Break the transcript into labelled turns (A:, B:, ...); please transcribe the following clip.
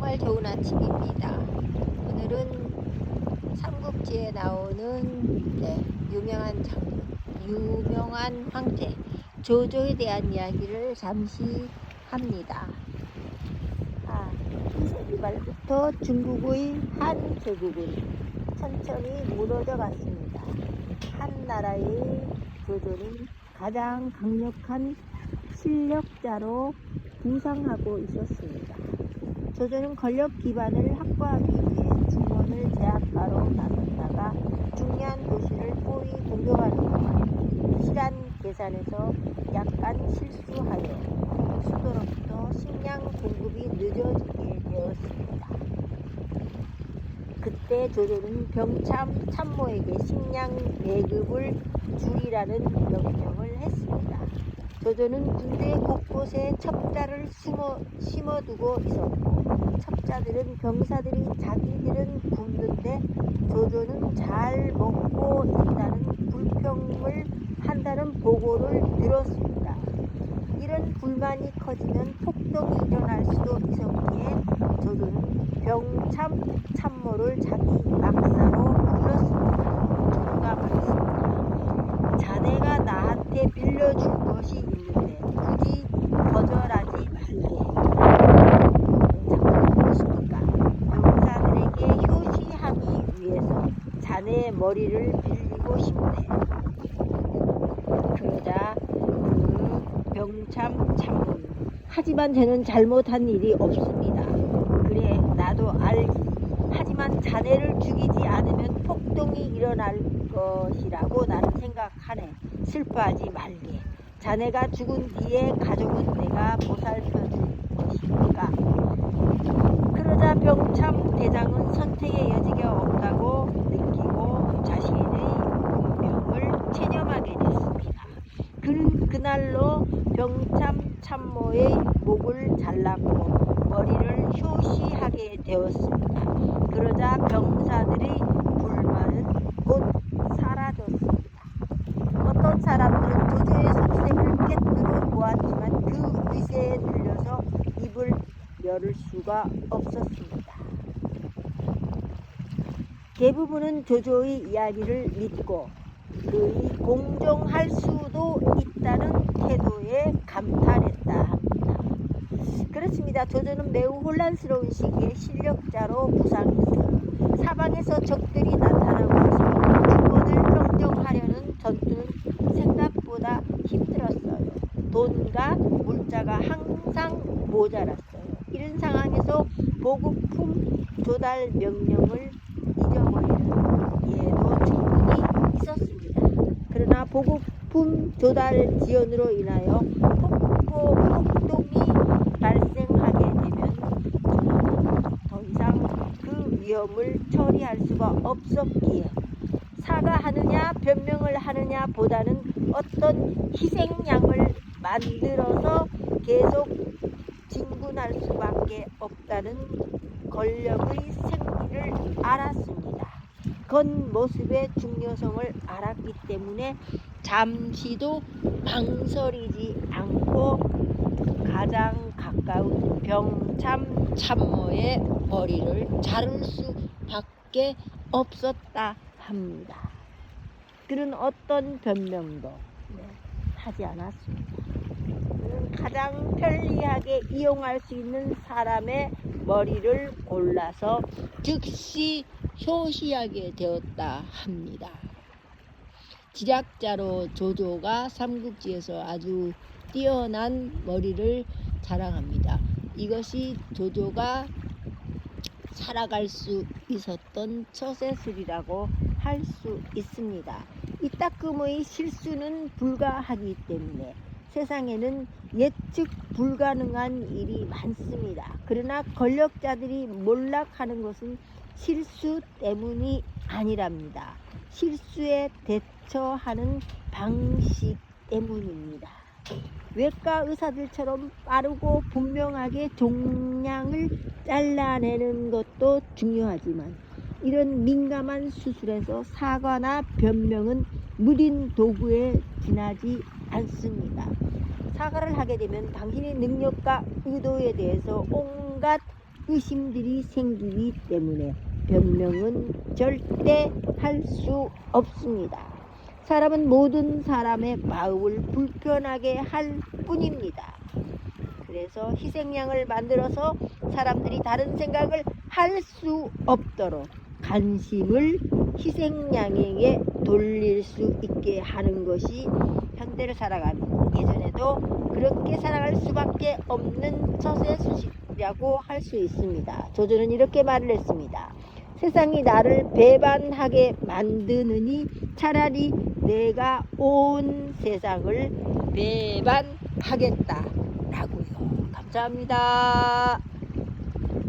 A: 정말 좋은 아침입니다. 오늘은 삼국지에 나오는 유명한 황제 조조에 대한 이야기를 잠시 합니다. 2세기 말부터 중국의 한 제국은 천천히 무너져 갔습니다. 한 나라의 조조는 가장 강력한 실력자로 부상하고 있었습니다. 조조는 권력 기반을 확보하기 위해 중원을 제압하러 나섰다가 중요한 도시를 포위 공격하는 동안 실한 계산에서 약간 실수하여 수도로부터 식량 공급이 늦어지게 되었습니다. 그때 조조는 병참 참모에게 식량 배급을 줄이라는 명령을 했습니다. 조조는 군대 곳곳에 첩자를 심어두고 있었고, 첩자들은 병사들이 자기들은 굶는데 조조는 잘 먹고 있다는 불평을 한다는 보고를 들었습니다. 이런 불만이 커지면 폭동이 일어날 수도 있었기에 조조는 병참 참모를 자기 막사로 불렀습니다. 조조가 말했습니다. 자네가 나한테 빌려줄 것이 있는데 굳이 거절하지 말게. 자꾸 무엇입니까? 병사들에게 효시하기 위해서 자네의 머리를 빌리고 싶네. 그러자 그 병참 참모는 하지만 저는 잘못한 일이 없습니다. 그래, 나도 알지. 하지만 자네를 죽이지 않으면 폭동이 일어날 것이라고 나는 생각하네. 슬퍼하지 말게. 자네가 죽은 뒤에 가족은 내가 보살펴 줄 것이니까. 그러자 병참 대장은 선택의 여지가 없다고 느끼고 자신의 운명을 체념하게 됐습니다. 그는 그날로 병참 참모의 목을 잘랐고 머리를 효시하게 되었습니다. 그러자 병사들의 불만은 곧 사라졌습니다. 어떤 사람들은 조조의 속셈을 꿰뚫어 보았지만 그 의세에 눌려서 입을 열을 수가 없었습니다. 대부분은 조조의 이야기를 믿고 그의 공정할 수도 있다는 태도에 감탄했다 합니다. 그렇습니다. 조조는 매우 혼란스러운 시기에 실력자로 부상했어요. 사방에서 적들이 나타나고 있습니다. 중원을 평정하려는 전투는 생각보다 힘들었어요. 돈과 물자가 항상 모자랐어요. 이런 상황에서 보급품 조달 명령을 잊어버리는 예도 충분히 있었습니다. 그러나 보급품 조달 지연으로 인하여 폭동이 발생하게 되면 더 이상 그 위험을 처리할 수가 없었기에 사과하느냐 변명을 하느냐 보다는 어떤 희생양을 만들어서 계속 진군할 수밖에 없다는 권력의 생리를 알았습니다. 겉모습의 중요성을 알았기 때문에 잠시도 망설이지 않고 가장 가까운 병참 참모의 머리를 자를 수밖에 없었다 합니다. 그는 어떤 변명도 하지 않았습니다. 그는 가장 편리하게 이용할 수 있는 사람의 머리를 골라서 즉시 효시하게 되었다 합니다. 지략자로 조조가 삼국지에서 아주 뛰어난 머리를 자랑합니다. 이것이 조조가 살아갈 수 있었던 처세술이라고 할 수 있습니다. 이따금의 실수는 불가하기 때문에 세상에는 예측 불가능한 일이 많습니다. 그러나 권력자들이 몰락하는 것은 실수 때문이 아니랍니다. 실수에 대처하는 방식 때문입니다. 외과 의사들처럼 빠르고 분명하게 종양을 잘라내는 것도 중요하지만 이런 민감한 수술에서 사과나 변명은 무딘 도구에 지나지 않습니다. 사과를 하게 되면 당신의 능력과 의도에 대해서 온갖 의심들이 생기기 때문에 변명은 절대 할 수 없습니다. 사람은 모든 사람의 마음을 불편하게 할 뿐입니다. 그래서 희생양을 만들어서 사람들이 다른 생각을 할 수 없도록 관심을 희생양에게 돌릴 수 있게 하는 것이 현대를 살아가는, 예전에도 그렇게 살아갈 수밖에 없는 처세술이라고 할 수 있습니다. 조조는 이렇게 말을 했습니다. 세상이 나를 배반하게 만드느니 차라리 내가 온 세상을 배반하겠다라고요. 감사합니다.